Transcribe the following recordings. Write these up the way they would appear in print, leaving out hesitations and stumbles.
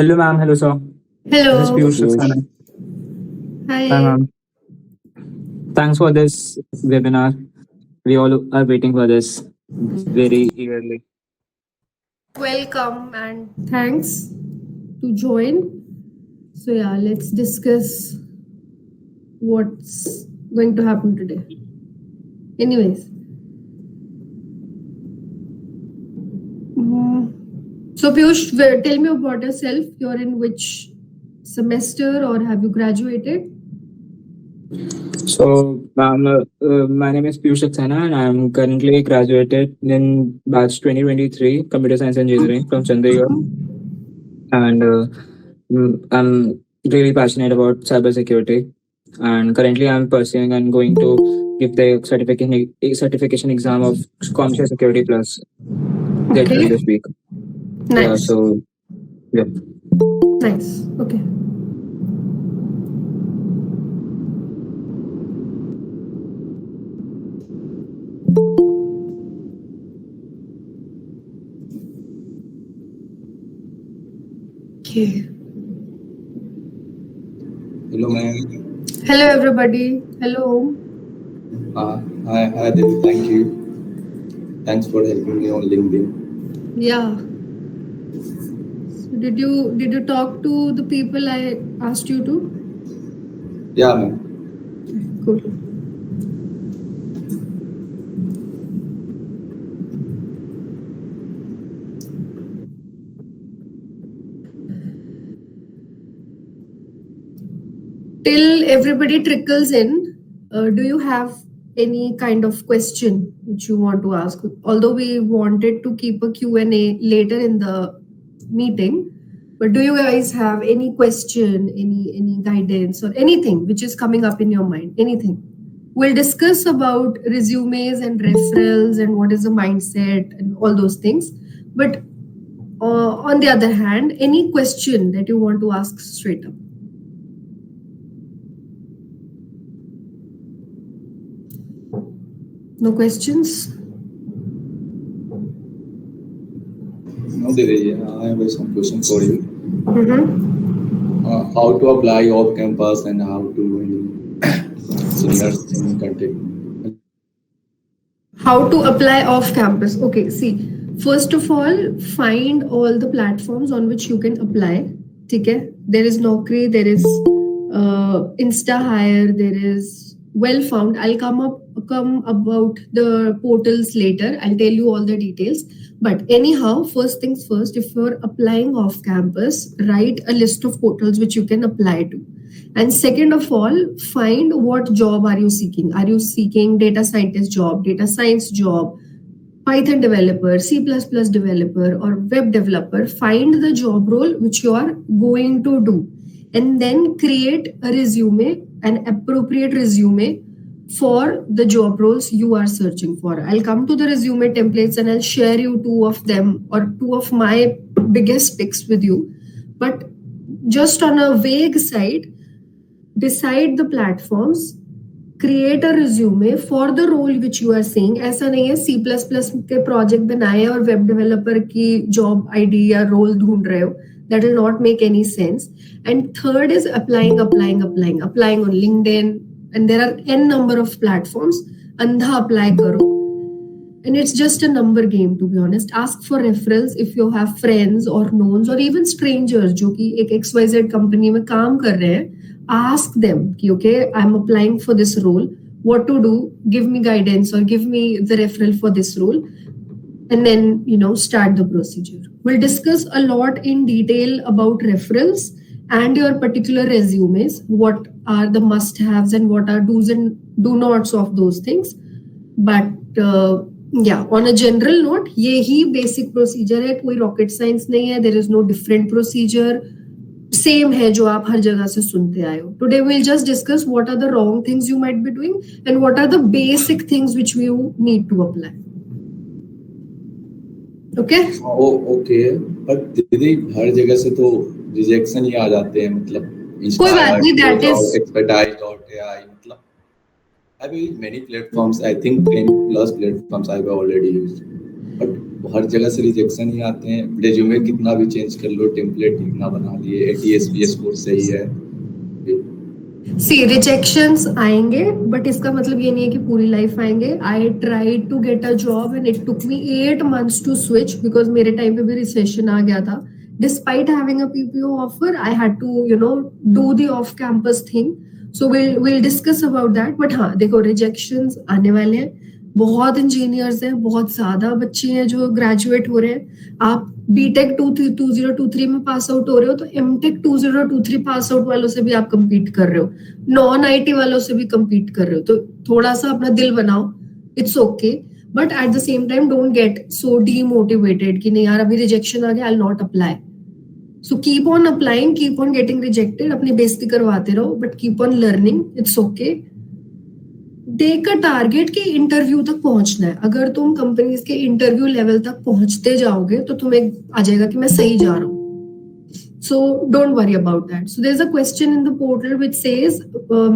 Hello, ma'am. Hello, sir. This is Hello. Piyush Piyush. Saxena. Hi, Hi. ma'am. Thanks for this webinar. We all are waiting for this very eagerly. Welcome and thanks to join. So yeah, let's discuss what's going to happen today. Anyways, so Piyush, tell me about yourself. You're in which semester or have you graduated? So, ma'am, my name is Piyush Saxena and I'm currently graduated in batch 2023 Computer Science Engineering from Chandigarh. And I'm really passionate about cybersecurity. And currently, I'm pursuing and going to give the certification exam of CompTIA Security Plus later in Okay. this week. Yeah, Nice. so yeah. Nice. Okay. Okay. Hello, ma'am. Hello everybody. Hello. Hi, Devi. Thank you. Thanks for helping me on LinkedIn. Yeah. So did you talk to the people I asked you to? Yeah, ma'am. Cool. Till everybody trickles in, do you have any kind of question which you want to ask? Although we wanted to keep a Q&A later in the meeting, but do you guys have any question, any guidance or anything which is coming up in your mind? Anything? We'll discuss about resumes and referrals and what is the mindset and all those things. But on the other hand, any question that you want to ask straight up? No questions? No, Devi. I have some question for you. Mm-hmm. How to apply off campus and how to seniors in country. How to apply off campus? Okay, see, first of all, find all the platforms on which you can apply. Okay, there is Naukri, there is Insta Hire, there is Well Found. I'll come about the portals later. I'll tell you all the details. But anyhow, first things first, if you're applying off campus, write a list of portals which you can apply to. And second of all, find what job are you seeking. Are you seeking data scientist job, data science job, Python developer, C++ developer, or web developer? Find the job role which you are going to do, and then create a resume, an appropriate resume for the job roles you are searching for. I'll come to the resume templates and I'll share you two of them or two of my biggest picks with you. But just on a vague side, decide the platforms, create a resume for the role which you are seeing. ऐसा नहीं है C++ के project बनाए और web developer की job ID या role ढूंढ रहे हो. That will not make any sense. And third is applying on LinkedIn, and there are n number of platforms. अंधा apply करो. And it's just a number game, to be honest. Ask for referrals if you have friends or knowns or even strangers जो कि एक XYZ company में काम कर रहे हैं. Ask them कि okay, I'm applying for this role. What to do? Give me guidance or give me the referral for this role. And then, start the procedure. We'll discuss a lot in detail about referrals and your particular resumes. What are the must-haves and what are do's and do-nots of those things. But yeah, on a general note, ये ही basic procedure है. कोई rocket science नहीं है. There is no different procedure. Same है जो आप हर जगह से सुनते आए हो. Today we'll just discuss what are the wrong things you might be doing and what are the basic things which you need to apply. Okay? Oh, okay. But दीदी हर जगह से तो रिजेक्शन ही आ जाते हैं मतलब. कोई बात नहीं, that is expertise.ai मतलब. I have used many platforms. I think 10 plus platforms I have already used. But हर जगह से रिजेक्शन ही आते हैं। रेज्यूमे कितना भी चेंज कर लो, टेम्पलेट कितना बना लिए, ATS स्कोर सही है। सी रिजेक्शंस आएंगे, बट इसका मतलब ये नहीं है कि पूरी लाइफ आएंगे। I tried to get a job and it took me 8 months to switch, because मेरे टाइम पे भी रिसेशन आ गया था। Despite having a PPO offer, I had to do the off campus thing. So we'll discuss about that. But हाँ देखो, rejections आने वाले हैं। बहुत इंजीनियर्स हैं, बहुत ज्यादा बच्चे हैं जो ग्रेजुएट हो रहे हैं। आप बीटेक 2023 में पास आउट हो रहे हो, तो एमटेक 2023 पास आउट वालों से भी आप compete कर रहे हो, नॉन IT वालों से भी compete कर रहे हो। तो थोड़ा सा अपना दिल बनाओ, it's okay, but at the same time don't get so demotivated कि नहीं यार अभी रिजेक्शन आ गया, I will not apply. So keep on applying, keep on getting rejected, अपनी बेइज्जती करवाते रहो, but keep on learning, it's okay. Take a target कि इंटरव्यू तक पहुंचना है। अगर तुम कंपनीज के इंटरव्यू लेवल तक पहुंचते जाओगे तो तुम्हें आ जाएगा कि मैं सही जा रहा हूँ। So don't worry about that. So there's a question in the portal which says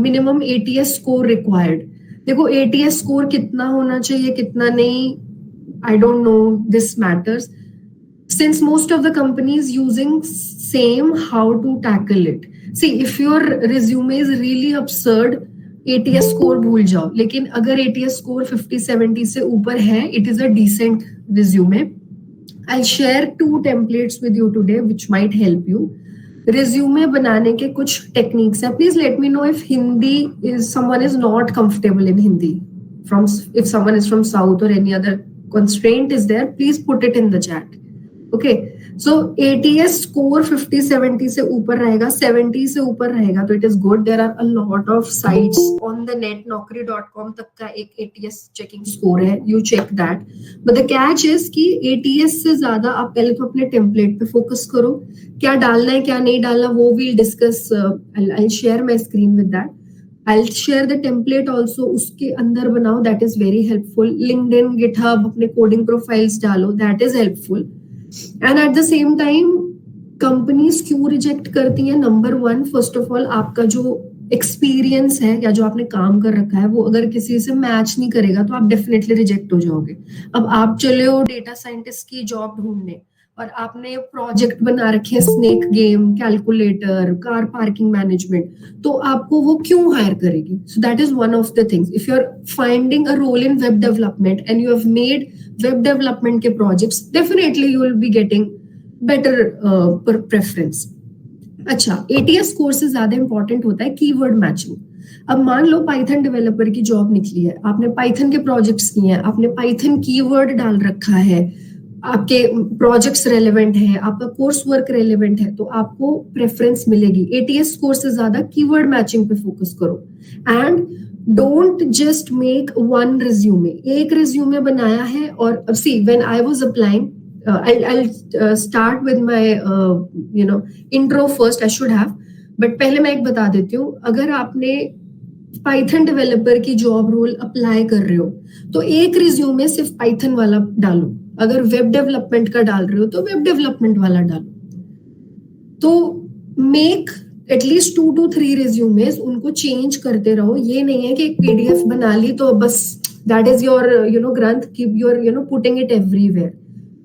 minimum ATS score required. देखो ATS score कितना होना चाहिए कितना नहीं, I don't know this matters. Since most of the companies using same, how to tackle it? See, if your resume is really absurd, ATS score भूल जाओ। लेकिन अगर ATS score 50-70 से ऊपर है, it is a decent resume. I'll share 2 templates with you today which might help you. Resume बनाने के कुछ techniques हैं। Please let me know if Hindi is, someone is not comfortable in Hindi. If someone is from South or any other constraint is there, please put it in the chat. Okay, so ATS score 50-70 से ऊपर रहेगा, 70 से ऊपर रहेगा तो it is good. There are a lot of sites on the net, naukri.com तक का एक ATS checking score है, you check that. But the catch is कि ATS से ज्यादा आप पहले तो अपने template पे focus करो, क्या डालना है क्या नहीं डालना वो we'll discuss. I'll share my screen with that. I'll share the template also, उसके अंदर बनाओ, that is very helpful. LinkedIn, GitHub, अपने coding profiles डालो, that is helpful. And eight the same time companies क्यों रिजेक्ट करती हैं? Number 1, first of all आपका जो एक्सपीरियंस है या जो आपने काम कर रखा है वो अगर किसी से मैच नहीं करेगा तो आप डेफिनेटली रिजेक्ट हो जाओगे। अब आप चले हो डेटा साइंटिस्ट की जॉब ढूंढने और आपने प्रोजेक्ट बना रखे हैं snake game, calculator, car parking management, तो आपको वो क्यों हायर करेगी? So that is one of the things. If you are finding a role in web development and you have made web development के projects, definitely you will be getting better preference. अच्छा, ATS score से ज्यादा important होता है keyword matching. अब मान लो Python developer की जॉब निकली है, आपने पाइथन के प्रोजेक्ट्स किए हैं, आपने पाइथन कीवर्ड डाल रखा है, आपके प्रोजेक्ट्स रेलेवेंट है, आपका कोर्स वर्क रेलेवेंट है, तो आपको प्रेफरेंस मिलेगी। ATS स्कोर से ज्यादा कीवर्ड मैचिंग पे फोकस करो and don't just make one resume. एक रिज्यूमे बनाया है और see when I was applying, I'll start with my intro first. I should have, but पहले मैं एक बता देती हूँ। अगर आपने पाइथन डेवलपर की जॉब रोल अप्लाई कर रहे हो तो एक रिज्यूमे सिर्फ पाइथन वाला डालो, अगर वेब डेवलपमेंट का डाल रहे हो तो वेब डेवलपमेंट वाला डालो। तो मेक एटलीस्ट 2 to 3 रिज्यूमेस, उनको चेंज करते रहो। ये नहीं है कि एक PDF बना ली तो बस दैट इज योर ग्रंथ, keep your putting it everywhere.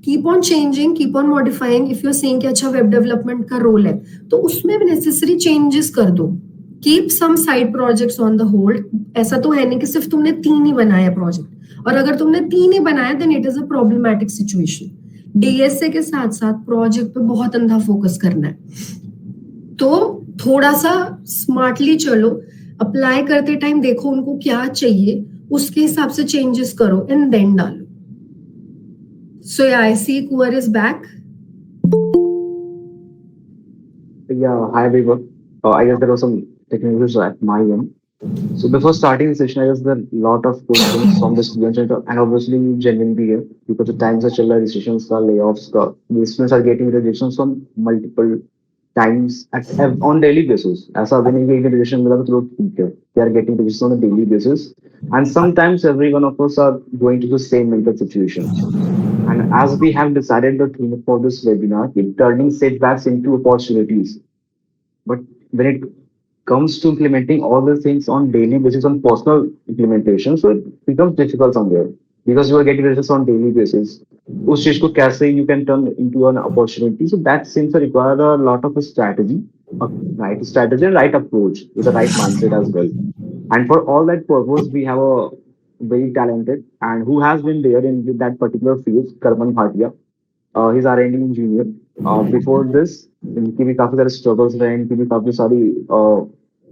Keep on changing, keep on modifying. If you are saying कि अच्छा वेब डेवलपमेंट का रोल है तो उसमें भी नेसेसरी चेंजेस कर दो। Keep some side projects on the hold. ऐसा तो है नहीं कि सिर्फ तुमने 3 ही बनाया प्रोजेक्ट, और अगर तुमने 3 ही बनाया then it is a problematic situation. DSA के साथ साथ प्रोजेक्ट पे बहुत अंधा फोकस करना है, तो थोड़ा सा स्मार्टली चलो। अप्लाई करते टाइम देखो उनको क्या चाहिए, उसके हिसाब से चेंजेस करो एंड देन डालो। So yeah, I see Kuwar is back. Yeah, hi everyone. I guess there was some technical issues at my end. So before starting the session, I guess there are a lot of questions from the students and obviously genuine be here because the times are chal raha, decisions ka, layoffs ka, the students are getting rejections from multiple times on daily basis. ऐसा अभी नहीं कि एक rejection मिला तो लोग ठीक है, they are getting rejections on a daily basis, and sometimes every one of us are going to the same mental situations. And as we have decided the theme for this webinar, it's turning setbacks into opportunities. But when it comes to implementing all the things on daily basis, on personal implementation, so it becomes difficult somewhere because you are getting results on daily basis. उस चीज को कैसे you can turn into an opportunity. So that seems to require a lot of a strategy, a right strategy and right approach with the right mindset as well. And for all that purpose, we have a very talented and who has been there in that particular field, Karman Bhatia. He's R&D engineer. Before this, इनकी भी काफी सारे struggles रहे, इनकी भी काफी सारी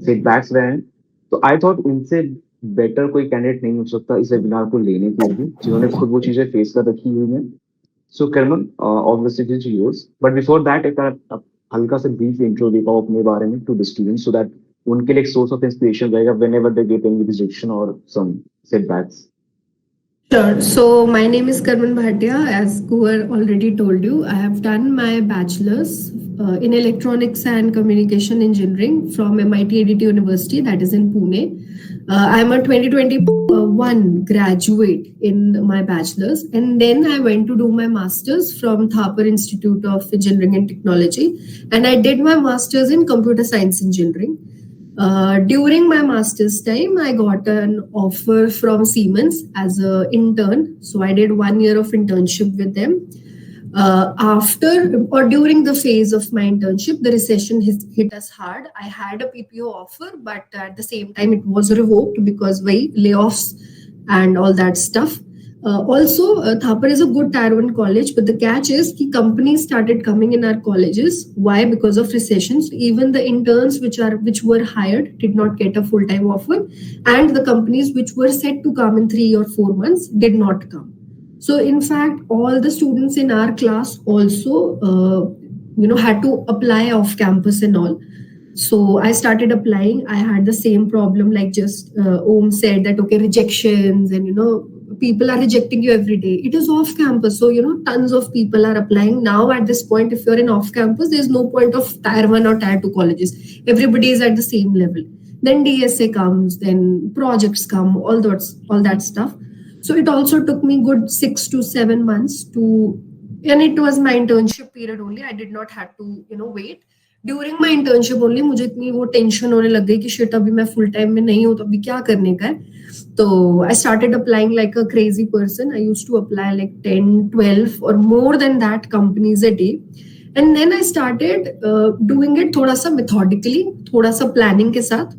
setbacks रहे हैं. तो I thought इनसे बेटर कोई कैंडिडेट नहीं हो सकता इस वेबिनार को लेने के लिए जिन्होंने खुद वो चीजें फेस कर रखी हुई हैं. So Karman, obviously it is yours, but before that एक आप हल्का सा ब्रीफ इंट्रो दे पाओ अपने बारे में to the students so that उनके लिए एक सोर्स ऑफ इंस्पिरेशन रहेगा whenever they get any rejection और some setbacks. Sure. So my name is Karman Bhatia. As Kuhar already told you, I have done my bachelor's in electronics and communication engineering from MIT ADT University, that is in Pune. I'm a 2021 graduate in my bachelor's, and then I went to do my master's from Thapar Institute of Engineering and Technology, and I did my master's in computer science engineering. During my master's time, I got an offer from Siemens as an intern. So I did 1 year of internship with them. After or during the phase of my internship, the recession hit us hard. I had a PPO offer, but at the same time, it was revoked because of layoffs and all that stuff. Also, Thapar is a good Tier 1 college, but the catch is that companies started coming in our colleges. Why? Because of recessions. Even the interns which were hired did not get a full-time offer, and the companies which were set to come in 3 or 4 months did not come. So, in fact, all the students in our class also, had to apply off campus and all. So I started applying. I had the same problem, like just Om said that okay, rejections and people are rejecting you every day. It is off campus, so tons of people are applying now. At this point, if you're in off campus, there's no point of Tier 1 or Tier 2 colleges. Everybody is at the same level. Then DSA comes, then projects come, all that stuff. So it also took me good 6 to 7 months to, and it was my internship period only. I did not have to wait. During my internship only मुझे इतनी वो tension होने लग गई कि shit अभी मैं full time में नहीं हूँ तो अभी क्या करने का है. तो I started applying like a crazy person. I used to apply like 10, 12 और more than that companies a day. And then I started doing it थोड़ा सा मेथोडिकली, थोड़ा सा प्लानिंग के साथ.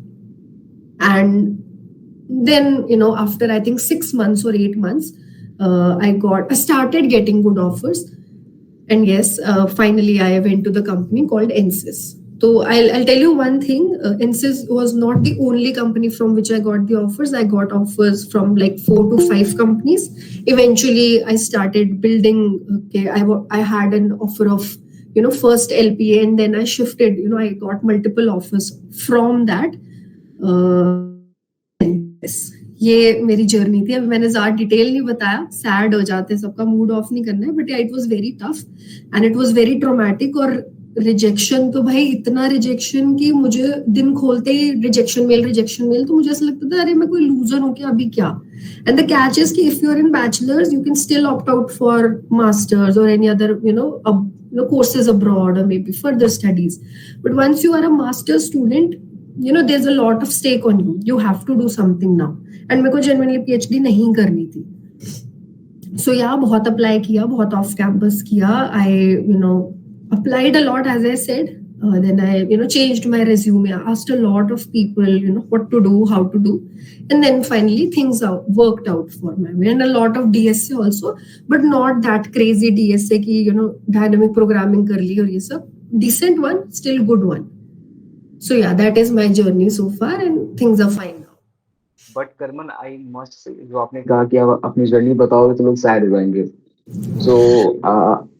And then after I think 6 months or 8 months I started getting good offers. And yes, finally I went to the company called Ensys. So I'll tell you one thing. Ensys was not the only company from which I got the offers. I got offers from like 4 to 5 companies. Eventually, I started building. Okay, I had an offer of first LPA, and then I shifted. I got multiple offers from that. Yes. ये मेरी journey थी. अभी मैंने ज्यादा detail नहीं बताया, sad हो जाते, सबका मूड ऑफ नहीं करना है, but it was very tough and it was very traumatic. और रिजेक्शन तो भाई इतना रिजेक्शन कि मुझे दिन खोलते ही रिजेक्शन मेल, तो मुझे ऐसा लगता था अरे मैं कोई लूजर हूँ क्या, अभी क्या. एंड द कैच इज कि if you are in bachelors you can still opt out for masters और any other courses abroad or maybe further studies. But once you are a master's student, there's a lot of stake on you. You have to do something now. And मेरे को genuinely PhD नहीं करनी थी. So yeah, बहुत apply किया, बहुत off campus किया. I applied a lot, as I said. Then I changed my resume. I asked a lot of people what to do, how to do, and then finally things worked out for me. And a lot of DSA also, but not that crazy DSA की dynamic programming कर ली और ये सब. Decent one, still good one. So yeah, that is my journey so far, and things are fine now. But Karman, I must say जो आपने कहा कि आप अपनी जर्नी बताओगे तो लोग सैड हो जाएंगे. So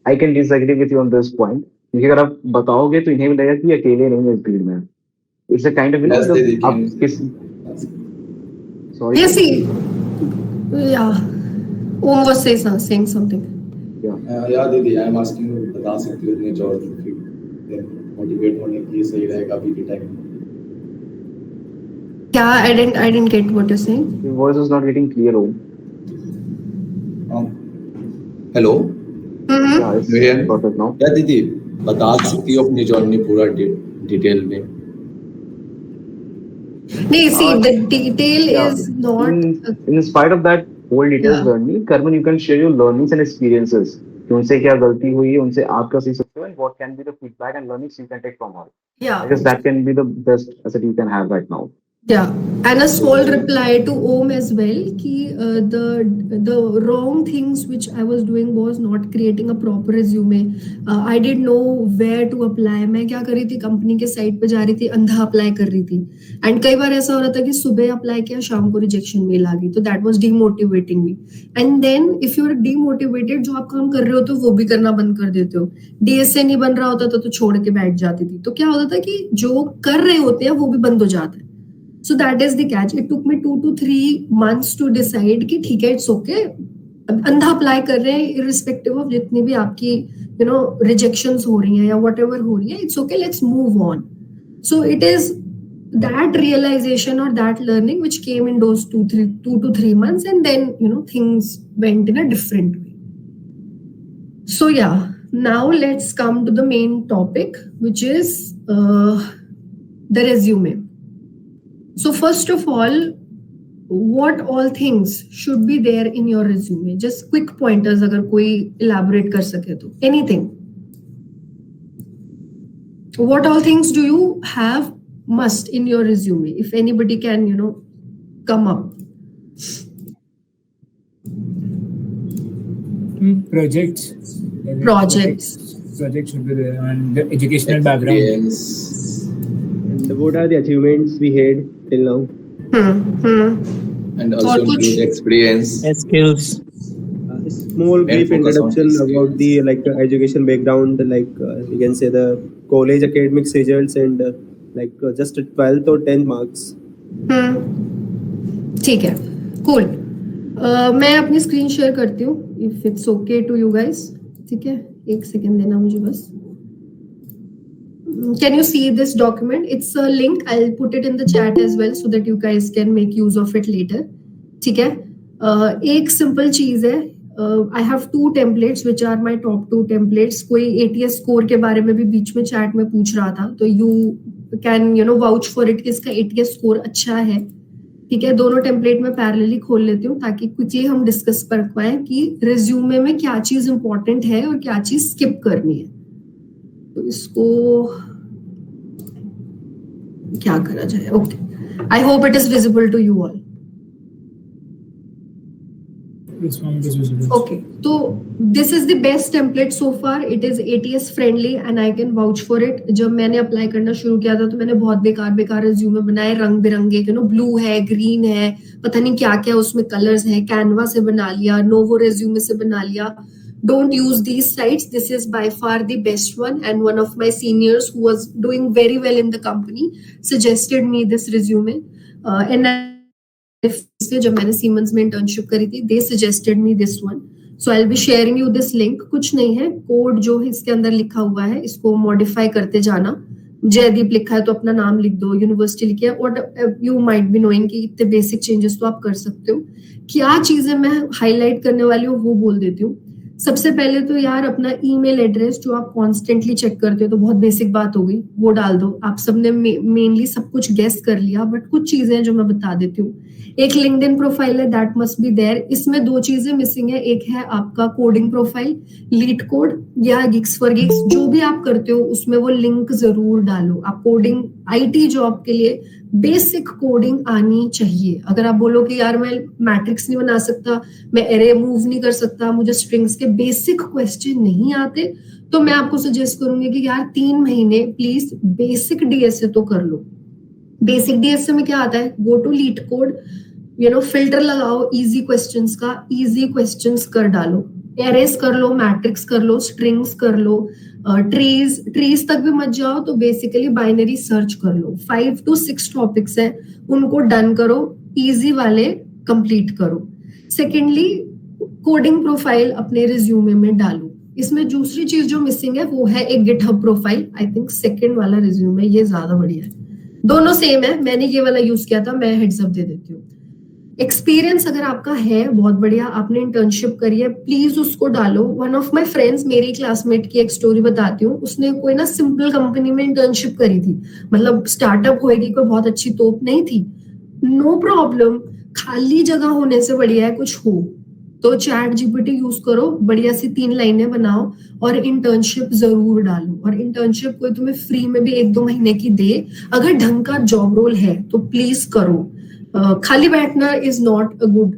I can disagree with you on this point, क्योंकि अगर आप बताओगे तो इन्हें भी लगेगा कि अकेले नहीं है इस भीड़ में. इट्स अ काइंड ऑफ आप किस sorry. Yes, see, yeah, Om was saying something. Yeah, दीदी, आई एम आस्किंग यू, बता सकते हो अपने जॉब मोटिवेट होने के लिए सही रहेगा अभी के टाइम में. Yeah, I didn't get what you're saying. Your voice is not getting clear. Hello. Mm-hmm. Yeah, it's perfect now. क्या दीदी बता सकती हो अपनी जर्नी पूरा डिटेल में? No, see, the detail is not. In spite of that, whole details Yeah. learning. Karman, you can share your learnings and experiences. कि उनसे क्या गलती हुई है, उनसे आप क्या सीख सकते हो, and what can be the feedback and learnings you can take from her. I Yeah. guess that can be the best asset you can have right now. Yeah, and a small reply to Om as well. Ki the wrong things which I was doing was not creating a proper resume. I didn't know where to apply. मैं क्या कर रही थी, company के site पे जा रही थी, अंधा अप्लाई कर रही थी. एंड कई बार ऐसा हो रहा था कि सुबह अप्लाई किया, शाम को रिजेक्शन मेल आ गई. तो that was demotivating me. And then if you are demotivated, जो आप काम कर रहे हो तो वो भी करना बंद कर देते हो. डीएसए नहीं बन रहा होता तो छोड़ के बैठ जाती थी. तो क्या होता था कि जो कर रहे होते हैं वो भी बंद हो जाता है. So that is the catch. It took me 2 to 3 months to decide कि ठीक है, it's okay. अंधा अप्लाई कर रहे हैं, irrespective of जितनी भी आपकी rejections हो रही हैं या whatever हो रही है, it's okay. Let's move on. So it is that realization or that learning which came in those 2 to 3 months, and then things went in a different way. So yeah, now let's come to the main topic, which is the resume. So first of all, what all things should be there in your resume? Just quick pointers अगर कोई elaborate कर सके तो. Anything. What all things do you have must in your resume? If anybody can, come up. Projects. Projects. Projects should be there, and the educational background. Experience. And what are the achievements we had till now? And और also कुछ? include experience. Skills. A small brief focus on introduction skills. about the education background, we can say the college academics results and just 12th or 10th marks. ठीक है, cool. मैं अपनी screen share करती हूँ, if it's okay to you guys. ठीक है, एक second देना मुझे बस. Can you see this document? It's a link. I'll put it in the chat as well so that you guys can make use of it later. ठीक है, एक simple चीज है. I have 2 templates which are my top 2 templates. कोई ATS score के बारे में भी बीच में chat में पूछ रहा था, तो you can vouch for it कि इसका ATS score अच्छा है. ठीक है, दोनों टेम्पलेट में पैरेलली खोल लेती हूँ ताकि क्विकली हम डिस्कस कर पाए कि रिज्यूमे में क्या चीज इंपॉर्टेंट है और क्या चीज स्किप करनी है. तो इसको क्या करा जाए? Okay, I hope it is visible to you all. Okay, so this is the best template so far. It is ATS friendly and I can vouch for it. जब मैंने अप्लाई करना शुरू किया था तो मैंने बहुत बेकार रिज्यूमे बनाए, रंग बिरंगे, ब्लू है, ग्रीन है, पता नहीं क्या क्या उसमें कलर्स हैं. कैनवा से बना लिया, नोवो रेज्यूमे से बना लिया. Don't use these sites. This is by far the best one, and one of my seniors who was doing very well in the company suggested me this resume. And जब मैंने siemens में internship करी थी, they suggested me this one. So I'll be sharing you this link. कुछ नहीं है, code जो है इसके अंदर लिखा हुआ है, इसको मॉडिफाई करते जाना. जयदीप लिखा है तो अपना नाम लिख दो, यूनिवर्सिटी लिखिए, और यू माइट बी नोइंग कि इतने बेसिक चेंजेस तो आप कर सकते हो. क्या चीजें मैं हाईलाइट करने वाली हूँ वो बोल देती हूँ. सबसे पहले तो यार अपना ईमेल एड्रेस जो आप कॉन्स्टेंटली चेक करते हो, तो बहुत बेसिक बात हो गई, वो डाल दो. आप सबने मेनली सब कुछ गेस कर लिया, बट कुछ चीजें जो मैं बता देती हूँ. एक लिंक्डइन प्रोफाइल है, दैट मस्ट बी देयर. इसमें 2 चीजें मिसिंग है. एक है आपका कोडिंग प्रोफाइल, लीड कोड या गिग्स फॉर गिग्स, जो भी आप करते हो उसमें वो लिंक जरूर डालो. आप कोडिंग, आईटी जॉब के लिए बेसिक कोडिंग आनी चाहिए. अगर आप बोलो कि यार मैं मैट्रिक्स नहीं बना सकता, मैं एरे मूव नहीं कर सकता, मुझे स्ट्रिंग्स के बेसिक क्वेश्चन नहीं आते, तो मैं आपको सजेस्ट करूंगी कि यार 3 महीने प्लीज बेसिक डीएसए तो कर लो. बेसिक डीएसए में क्या आता है? Go to LeetCode, filter लगाओ इजी क्वेश्चंस का, इजी क्वेश्चंस कर डालो. एरेस कर लो, मैट्रिक्स कर लो, स्ट्रिंग्स कर लो, ट्रीज तक भी मत जाओ तो बेसिकली बाइनरी सर्च कर लो. 5 to 6 टॉपिक्स है, उनको डन करो, इजी वाले कंप्लीट करो. सेकेंडली, कोडिंग प्रोफाइल अपने रिज्यूमे में डालो. इसमें दूसरी चीज जो मिसिंग है वो है एक GitHub profile. I think second वाला रिज्यूमे ये ज्यादा बढ़िया है. दोनों सेम है, मैंने ये वाला यूज किया था, मैं हेड्स अप दे देती हूँ. एक्सपीरियंस अगर आपका है बहुत बढ़िया, आपने इंटर्नशिप करी है, प्लीज उसको डालो. वन ऑफ माय फ्रेंड्स, मेरी क्लासमेट की एक स्टोरी बताती हूँ. उसने कोई ना सिंपल कंपनी में इंटर्नशिप करी थी, मतलब स्टार्टअप होएगी, कोई बहुत अच्छी तोप नहीं थी. नो प्रॉब्लम, खाली जगह होने से बढ़िया है कुछ हो। तो चैट जीपीटी यूज करो, बढ़िया सी 3 लाइनें बनाओ और इंटर्नशिप जरूर डालो। और इंटर्नशिप कोई तुम्हें फ्री में भी 1-2 महीने की दे, अगर ढंग का जॉब रोल है तो प्लीज करो। खाली बैठना is not a good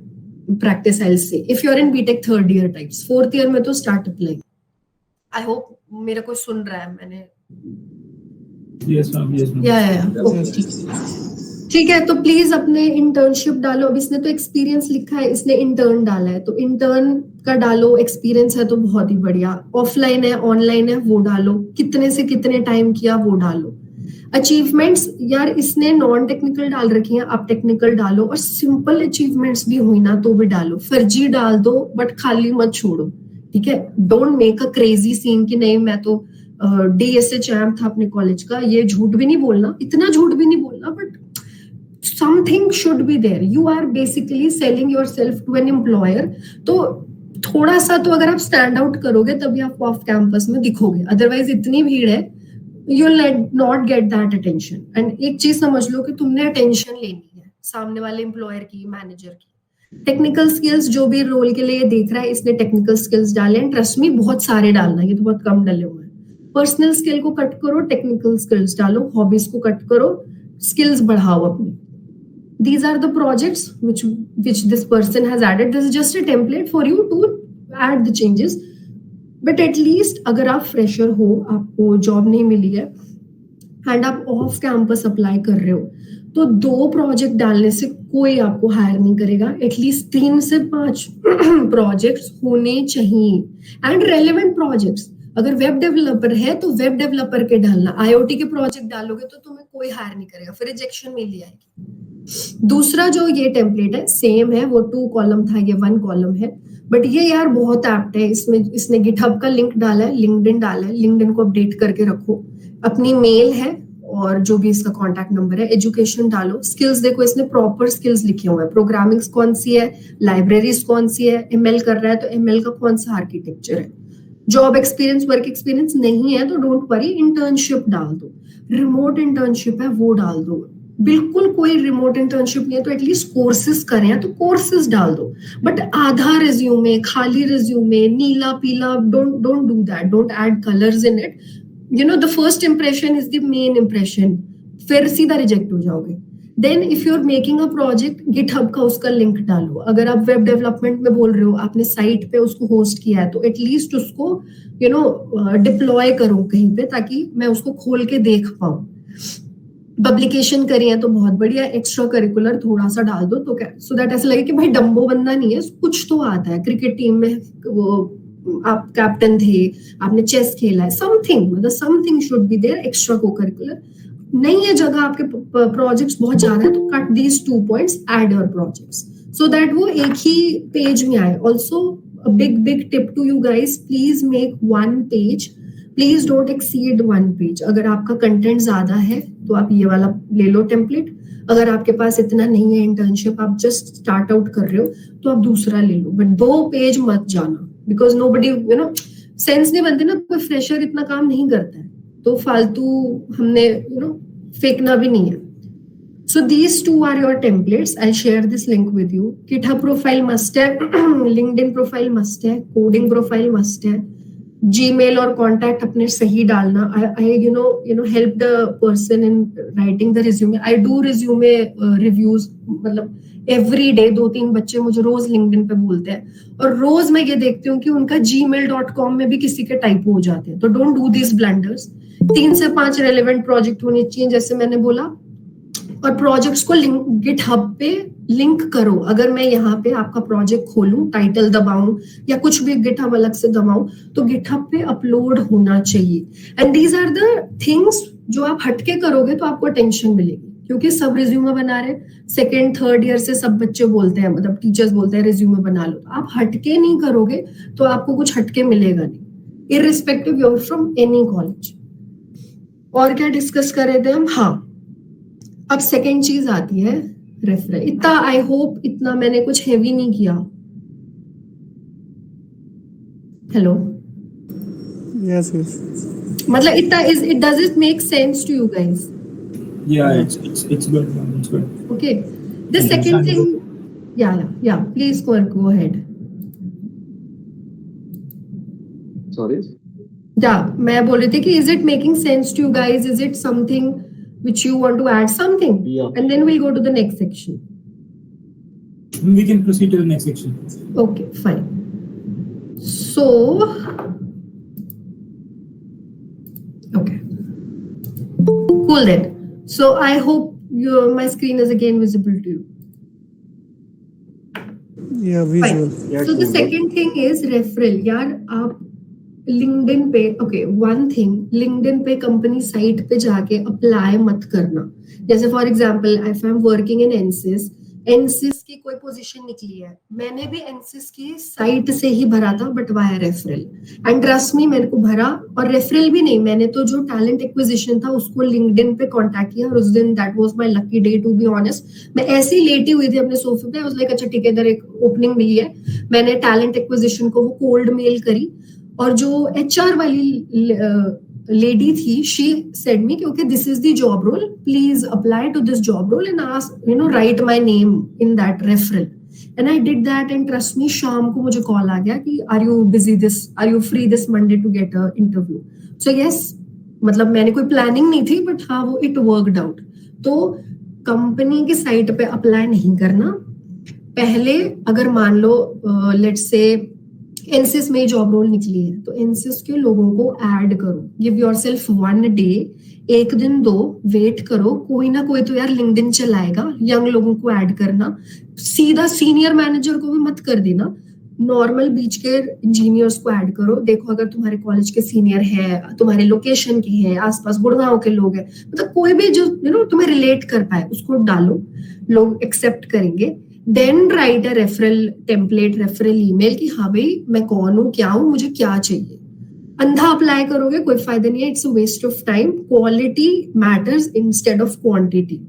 practice, I will say. If you are in BTech 3rd year types, 4th year में तो स्टार्ट अप्लाई। आई होप मेरे को सुन रहा है। मैंने Yes, ma'am. Yes, ma'am. या ठीक है, तो प्लीज अपने इंटर्नशिप डालो। अब इसने तो एक्सपीरियंस लिखा है, इसने इंटर्न डाला है, तो इंटर्न का डालो। एक्सपीरियंस है तो बहुत ही बढ़िया। ऑफलाइन है ऑनलाइन है वो डालो, कितने से कितने टाइम किया वो डालो। अचीवमेंट्स यार इसने नॉन टेक्निकल डाल रखी हैं, आप टेक्निकल डालो। और सिंपल अचीवमेंट्स भी हुई ना तो भी डालो, फर्जी डाल दो बट खाली मत छोड़ो, ठीक है। Don't make a crazy scene कि नहीं मैं तो डीएसए चैम्प था अपने कॉलेज का। ये झूठ भी नहीं बोलना, इतना झूठ भी नहीं बोलना, but something should be there. You are basically selling yourself to an employer. तो थोड़ा सा तो अगर आप स्टैंड आउट करोगे तभी आप ऑफ कैंपस में दिखोगे, अदरवाइज इतनी भीड़ है you will not get that attention. And एक चीज समझ लो कि तुमने अटेंशन लेनी है सामने वाले एम्प्लॉयर की, मैनेजर की। टेक्निकल स्किल्स जो भी रोल के लिए देख रहा है, इसने टेक्निकल स्किल्स डाले हैं। ट्रस्ट मी बहुत सारे डालना, ये तो बहुत कम डले हुए हैं। पर्सनल स्किल को कट करो, टेक्निकल स्किल्स डालो, हॉबीज को कट करो, स्किल्स बढ़ाओ अपनी। These are the projects which this person has added. This is just a template for you to add the changes. But at least अगर आप fresher हो, आपको जॉब नहीं मिली है एंड आप ऑफ कैंपस अप्लाई कर रहे हो, तो 2 प्रोजेक्ट डालने से कोई आपको हायर नहीं करेगा। एटलीस्ट 3 से 5 प्रोजेक्ट्स होने चाहिए एंड रेलेवेंट प्रोजेक्ट्स। अगर वेब डेवलपर है तो वेब डेवलपर के डालना। आईओटी के प्रोजेक्ट डालोगे तो तुम्हें कोई हायर नहीं करेगा, फिर रिजेक्शन मिल आएगी। दूसरा जो ये टेम्पलेट है सेम है, वो 2 कॉलम था, ये 1 कॉलम है। बट ये यार बहुत एप्ट है। इसमें इसने गिटहब का लिंक डाला है, लिंक्डइन डाला है। लिंक्डइन को अपडेट करके रखो, अपनी मेल है और जो भी इसका कॉन्टैक्ट नंबर है। एजुकेशन डालो, स्किल्स देखो इसने प्रॉपर स्किल्स लिखे हुए हैं। प्रोग्रामिंग कौन सी है, लाइब्रेरीज कौन सी है, एमएल कर रहा है तो एमएल का कौन सा आर्किटेक्चर है। जॉब एक्सपीरियंस वर्क एक्सपीरियंस नहीं है तो डोंट वरी, इंटर्नशिप डाल दो। रिमोट इंटर्नशिप है वो डाल दो। बिल्कुल कोई रिमोट इंटर्नशिप नहीं है तो एटलीस्ट कोर्सेज करें तो कोर्सेज डाल दो। बट आधा रिज्यूमे, खाली रिज्यूमे, नीला पीला, don't do that. Don't add colours in it. You know the first impression is the main impression, फिर सीधा रिजेक्ट हो जाओगे। Then if you are making a project, GitHub का उसका लिंक डालो। अगर आप वेब डेवलपमेंट में बोल रहे हो, आपने साइट पे उसको होस्ट किया है तो एटलीस्ट उसको डिप्लॉय करो कहीं पे, ताकि मैं उसको खोल के देख पाऊं। पब्लिकेशन करी है तो बहुत बढ़िया। एक्स्ट्रा करिकुलर थोड़ा सा डाल दो तो क्या, सो दैट ऐसा लगे कि भाई डम्बो बंदा नहीं है, कुछ तो आता है। क्रिकेट टीम में वो आप कैप्टन थे, आपने चेस खेला है, समथिंग, मतलब something should be there extra cocurricular. नहीं है जगह आपके प्रोजेक्ट्स बहुत ज्यादा है तो cut these 2 points, add your projects so that वो एक ही पेज में आए। Also big tip to you guys, please make 1 page, please don't exceed 1 page. अगर आपका कंटेंट ज्यादा है तो आप ये वाला ले लो टेम्पलेट। अगर आपके पास इतना नहीं है, इंटर्नशिप आप जस्ट स्टार्ट आउट कर रहे हो, तो आप दूसरा ले लो। बट 2 पेज मत जाना, बिकॉज नोबडी सेंस नहीं बनते ना। कोई फ्रेशर इतना काम नहीं करता है तो फालतू हमने फेंकना भी नहीं है। So these 2 are your templates. I'll share this link with you. GitHub profile must है, LinkedIn profile must है, coding profile must है, Gmail और contact अपने सही डालना। I help the person in writing the resume. I do resume reviews, मतलब every day 2-3 बच्चे मुझे रोज LinkedIn पे बोलते हैं और रोज मैं ये देखती हूँ कि उनका gmail.com में भी किसी के टाइपो हो जाते हैं। तो don't do these blunders. 3 से 5 relevant project होने चाहिए जैसे मैंने बोला, और प्रोजेक्ट्स को गिटहब पे लिंक करो। अगर मैं यहाँ पे आपका प्रोजेक्ट खोलूं, टाइटल दबाऊं या कुछ भी गिटहब अलग से दबाऊं, तो गिटहब पे अपलोड होना चाहिए। And these are the things जो आप हटके करोगे तो आपको टेंशन मिलेगी, क्योंकि सब रिज्यूमे बना रहे। 2nd 3rd ईयर से सब बच्चे बोलते हैं, मतलब टीचर्स बोलते हैं रिज्यूमे बना लो। तो आप हटके नहीं करोगे तो आपको कुछ हटके मिलेगा नहीं, irrespective you are from any college. और क्या डिस्कस कर रहे थे हम? हाँ, अब सेकेंड चीज आती है रेफरेंस। इतना आई होप इतना मैंने कुछ हेवी नहीं किया। Hello, Yes. मतलब इतना it does it make sense to you guys? Yeah, it's good, ma'am. It's good. Okay. The second thing, Yeah. Please go ahead. Sorry. Yeah, मैं बोल रही थी कि is it making sense to you guys? Is it something which you want to add something? Yeah. And then we'll go to the next section. We can proceed to the next section. Okay, fine. So, okay, cool then. So I hope my screen is again visible to you. Yeah, visual. Fine. Yeah, So the it's second thing is referral. यार आप LinkedIn पे one thing, LinkedIn पे company site पे जाके apply मत करना. जैसे for example if I am working in Ansys की कोई पोजीशन निकली है, मैंने भी एनसिस की साइट से ही भरा था but via referral, and trust me मेरे को भरा, और रेफरल भी नहीं, मैंने तो जो टैलेंट एक्विजिशन था उसको लिंक्डइन पे कांटेक्ट किया, और उस दिन that was my lucky day to be honest. मैं ऐसे ही लेटी हुई थी अपने सोफे पे, लाइक अच्छा ठीक है इधर एक ओपनिंग मिली है, मैंने टैलेंट एक्विजिशन को वो कोल्ड मेल करी, और जो एचआर वाली lady थी, she said me कि okay this is the job role, please apply to this job role and ask write my name in that referral, and I did that, and trust me शाम को मुझे call आ गया कि are you free this Monday to get a interview. So yes, मतलब मैंने कोई planning नहीं थी बट हाँ वो it worked out. तो कंपनी की साइट पे अप्लाई नहीं करना. पहले अगर मान लो लेट्स से एनसिस में जॉब रोल निकली है तो एनसिस के लोगों को ऐड करो, गिव योरसेल्फ 1 डे, एक दिन दो, वेट करो, कोई ना कोई तो यार लिंक्डइन चलाएगा, यंग लोगों को ऐड करना. सीधा सीनियर मैनेजर को भी मत कर देना, नॉर्मल बीच के इंजीनियर्स को ऐड करो. देखो अगर तुम्हारे कॉलेज के सीनियर है, तुम्हारे लोकेशन के है, आसपास गुड़गांव के लोग हैं, मतलब कोई भी जो तुम्हें रिलेट कर पाए उसको डालो, लोग एक्सेप्ट करेंगे. Then write a referral template, referral email कि हाँ भाई मैं कौन हूँ, क्या हूँ, मुझे क्या चाहिए. अंधा अप्लाई करोगे कोई फायदा नहीं है, it's a waste of time. Quality matters instead of quantity.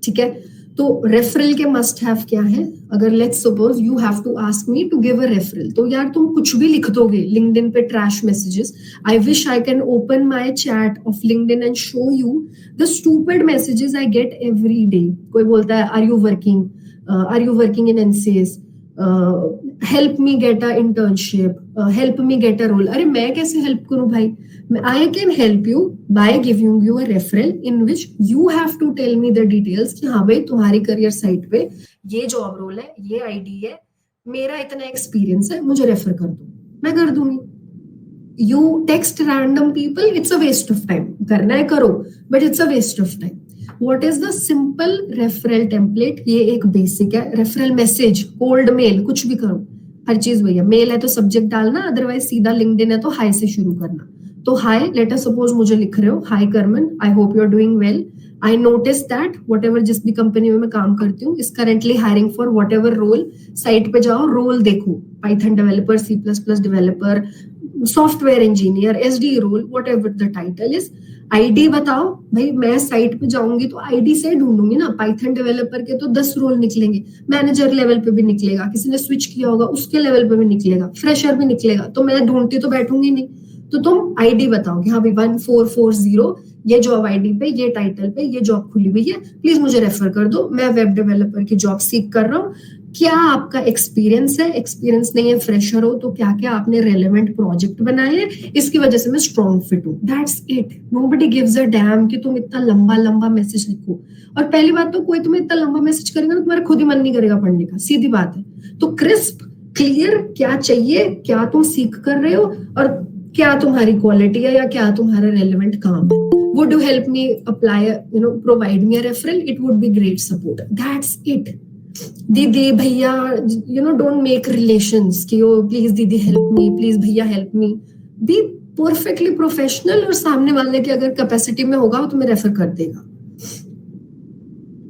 ठीक है, तो रेफरल के मस्ट हैव क्या है. अगर let's suppose you have to ask me to give a referral, तो यार तुम कुछ भी लिख दोगे लिंक्डइन पे, trash messages. I wish I can open my chat of LinkedIn and show you the stupid messages I get every day. कोई बोलता है are you working in NCS, help me get a internship, help me get a role. अरे मैं कैसे help करूं भाई, I can help you by giving you a referral in which you have to tell me the details कि हाँ भाई तुम्हारी career site पे ये जॉब रोल है, ये आईडी है, मेरा इतना एक्सपीरियंस है, मुझे रेफर कर दो, मैं कर दूंगी. You text random people, it's a waste of time. करना है करो, but it's a waste of time. What is the simple referral template? ये एक बेसिक है. रेफरल मैसेज, कोल्ड मेल, कुछ भी करो, हर चीज भैया. मेल है तो सब्जेक्ट डालना, अदरवाइज सीधा लिंक्डइन है तो हाई से शुरू करना. तो हाय, लेट अस सपोज मुझे लिख रहे हो, hi Karman, I hope you are doing well, I notice that whatever जिस भी कंपनी में मैं काम करती हूँ is currently hiring for whatever role. Site पे जाओ, रोल देखो, Python developer, C++ developer, software engineer, SD role, whatever the title is. ID बताओ भाई, मैं साइट पे जाऊंगी तो आईडी से ढूंढूंगी ना. पाइथन डेवलपर के तो 10 रोल निकलेंगे, मैनेजर लेवल पे भी निकलेगा, किसी ने स्विच किया होगा उसके लेवल पे भी निकलेगा, फ्रेशर भी निकलेगा, तो मैं ढूंढती तो बैठूंगी नहीं. तो तुम आईडी बताओ कि हाँ भाई 1440 ये जॉब आईडी पे, ये टाइटल पे ये जॉब खुली हुई है, प्लीज मुझे रेफर कर दो, मैं वेब डेवलपर की जॉब सीख कर रहा हूँ. क्या आपका एक्सपीरियंस है, एक्सपीरियंस नहीं है, फ्रेशर हो तो क्या क्या आपने रेलेवेंट प्रोजेक्ट बनाए हैं, इसकी वजह से मैं स्ट्रॉन्ग फिट हूँ. That's it. Nobody gives a dam कि तुम इतना लंबा लंबा मैसेज लिखो. और पहली बात तो कोई तुम्हें इतना लंबा मैसेज करेगा ना, तुम्हारा खुद ही मन नहीं करेगा पढ़ने का, सीधी बात है. तो क्रिस्प, क्लियर, क्या चाहिए, क्या तुम सीख कर रहे हो, और क्या तुम्हारी क्वालिटी है या क्या तुम्हारा रेलेवेंट काम है. Would you help me apply, provide me a referral? It would be great support. That's it. दीदी भैया, don't make relations कि प्लीज दीदी हेल्प मी, प्लीज भैया help me. Be perfectly professional, और सामने वाले की अगर कैपेसिटी में होगा वो तुम्हें रेफर कर देगा.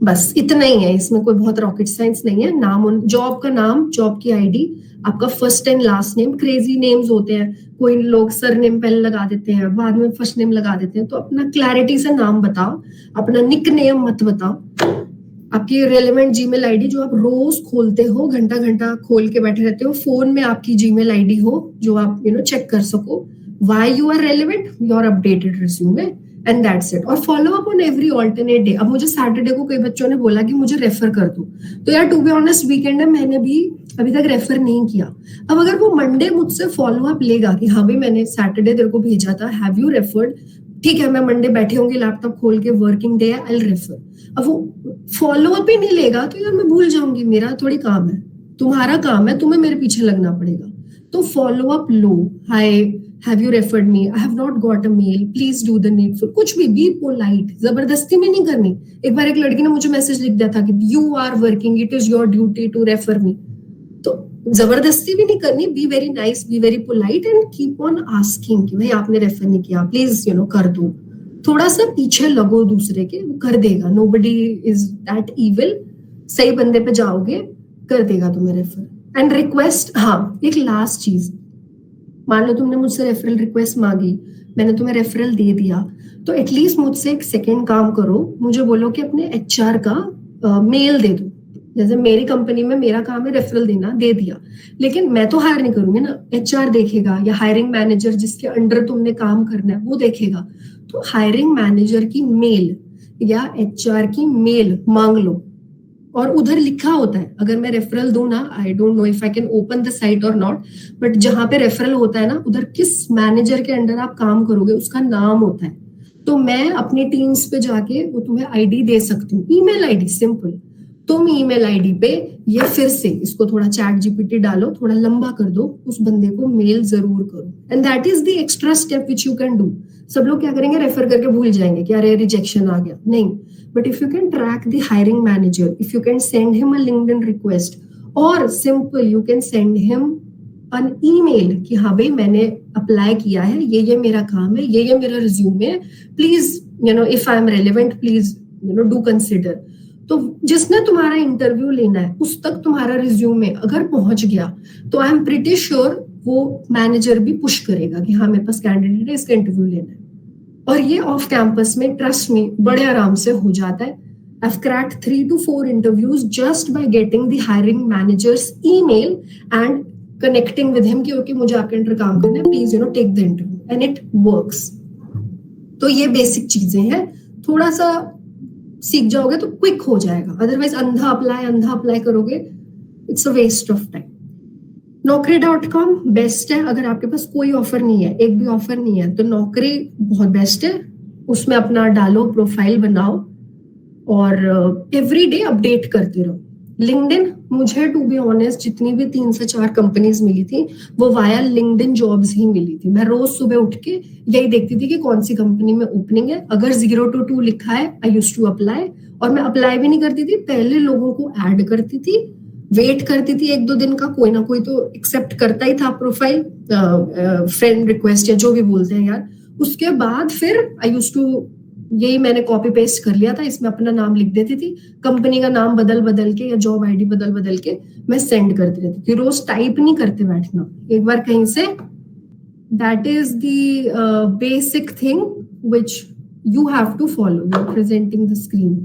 बस इतना ही है, इसमें कोई बहुत रॉकेट साइंस नहीं है. नाम, जॉब का नाम, जॉब की आईडी, आपका first and last name. Crazy names होते हैं, कोई लोग सर नेम पहले लगा देते हैं, बाद में फर्स्ट नेम लगा देते हैं. तो अपना क्लैरिटी से नाम बताओ, अपना निक नेम मत बताओ. आपकी रेलेवेंट जीमेल आईडी जो आप रोज खोलते हो, घंटा घंटा खोल के बैठे रहते हो, फोन में आपकी जीमेल आईडी हो जो आप चेक कर सको. Why you are relevant? Your updated resume, and that's it. और follow up on every alternate day. अब मुझे सैटरडे को कई बच्चों ने बोला कि मुझे रेफर कर दो, तो यार टू बी ऑनेस्ट वीकेंड में मैंने भी अभी तक रेफर नहीं किया। अब अगर वो मंडे मुझसे फॉलो अप लेगा कि हाँ भाई मैंने सैटरडे तेरे को भेजा था, हैव यू रेफर्ड, ठीक है मैं मंडे बैठी होंगी लैपटॉप खोल के, वर्किंग डे है, आई विल रेफर। अब वो फॉलो अप ही नहीं लेगा तो यार मैं भूल जाऊंगी, मेरा थोड़ी काम है, तुम्हारा काम है, तुम्हें मेरे पीछे लगना पड़ेगा। तो फॉलो अप लो, hi have you referred me, I have not got a mail, please do the needful, कुछ भी, बी पोलाइट, जबरदस्ती में नहीं करनी। एक बार एक लड़की ने मुझे मैसेज लिख दिया था कि you are working, it is your duty to refer me. तो जबरदस्ती भी नहीं करनी, be very nice, be very polite and keep on asking कि भाई आपने रेफर नहीं किया, प्लीज कर दो। थोड़ा सा पीछे लगो दूसरे के, वो कर देगा, नोबडी इज दैट इविल, सही बंदे पे जाओगे कर देगा तुम्हें रेफर। एंड रिक्वेस्ट, हाँ एक लास्ट चीज, मान लो तुमने मुझसे रेफरल रिक्वेस्ट मांगी, मैंने तुम्हें रेफरल दे दिया, तो एटलीस्ट मुझसे एक सेकेंड काम करो, मुझे बोलो कि अपने एचआर का मेल दे दो। जैसे मेरी कंपनी में मेरा काम है रेफरल देना, दे दिया, लेकिन मैं तो हायर नहीं करूंगी ना, एचआर देखेगा या हायरिंग मैनेजर जिसके अंडर तुमने काम करना है वो देखेगा। तो हायरिंग मैनेजर की मेल या एचआर की मेल मांग लो, और उधर लिखा होता है, अगर मैं रेफरल दूं ना, I don't know if I can open the site और नॉट, बट जहां पे रेफरल होता है ना, उधर किस मैनेजर के अंडर आप काम करोगे उसका नाम होता है। तो मैं अपनी टीम्स पे जाके वो तुम्हें आईडी दे सकती हूँ, ईमेल आईडी, सिंपल। तुम ईमेल आईडी पे, या फिर से इसको थोड़ा चैट जीपीटी डालो, थोड़ा लंबा कर दो, उस बंदे को मेल जरूर करो, and that is the extra step which you can do. सब लोग क्या करेंगे, रेफर करके भूल जाएंगे कि अरे रिजेक्शन आ गया, नहीं। But if you can track the hiring manager, if you can send him a LinkedIn request, or simple you can send him an email कि हाँ भाई मैंने अप्लाई किया है, ये मेरा काम है, ये मेरा रिज्यूमे है, please if I am relevant please do consider। तो जिसने तुम्हारा इंटरव्यू लेना है उस तक तुम्हारा रिज्यूमे अगर पहुंच गया तो आई एम प्रिटी श्योर वो मैनेजर भी पुश करेगा कि हाँ मेरे पास कैंडिडेट है, इसका इंटरव्यू लेना है। और ये ऑफ कैंपस में ट्रस्ट में बड़े आराम से हो जाता है। I've cracked 3 to 4 interviews just by getting the hiring manager's email and connecting with him कि ओके मुझे आपके अंडर काम करना है, please take the interview, and it works. तो ये बेसिक चीजें हैं, थोड़ा सा सीख जाओगे तो क्विक हो जाएगा, अदरवाइज अंधा अप्लाई करोगे, it's a waste of time. Naukri.com best है। अगर आपके पास कोई ऑफर नहीं है, एक भी ऑफर नहीं है, तो नौकरी बहुत बेस्ट है। उसमें अपना डालो, प्रोफाइल बनाओ और एवरी डे अपडेट करते रहो। लिंक्डइन, मुझे टू बी ऑनेस्ट जितनी भी 3 से 4 कंपनीज मिली थी वो वाया लिंक्डइन जॉब्स ही मिली थी। मैं रोज सुबह उठ के यही देखती थी कि कौन सी कंपनी में ओपनिंग है, अगर 0 to 2 लिखा है आई यूज्ड टू अप्लाई। और मैं अप्लाई भी नहीं करती थी, पहले लोगों को ऐड करती थी, वेट करती थी 1-2 दिन का, कोई ना कोई तो एक्सेप्ट करता ही था प्रोफाइल, फ्रेंड रिक्वेस्ट या जो भी बोलते हैं यार। उसके बाद फिर आई यूज्ड टू, यही मैंने कॉपी पेस्ट कर लिया था, इसमें अपना नाम लिख देती थी, कंपनी का नाम बदल के या जॉब आईडी बदल के मैं सेंड करती रहती थी। रोज टाइप नहीं करते बैठना, एक बार कहीं से, that is the basic thing which you have to follow. You are presenting the screen,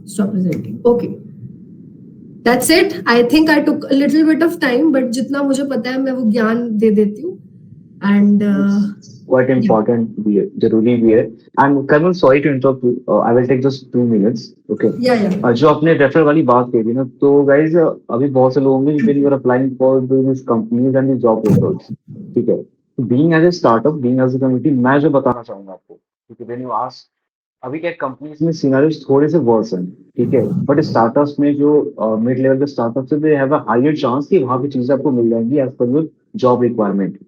stop presenting, okay that's it. I think I took a little bit of time, but जितना मुझे पता है मैं वो ज्ञान दे देती हूँ। एंड quite important भी है, जरूरी भी है। And Karmal, sorry to interrupt you. I will take just 2 minutes. Okay. या जो आपने रेफर वाली बात कही थी ना, तो guys अभी बहुत से लोग होंगे when you are applying for these companies and these job portals, ठीक है। Being as a startup, being as a community, मैं जो बताना चाहूंगा आपको, ठीक है, when you ask, अभी क्या कंपनीज में सिनेरियोस थोड़े से वर्स हैं, ठीक है, बट स्टार्टअप्स में जो मिड लेवल के स्टार्टअप्स है, they have a higher chance कि वहां पे चीजें आपको मिल जाएंगी as per your job requirement.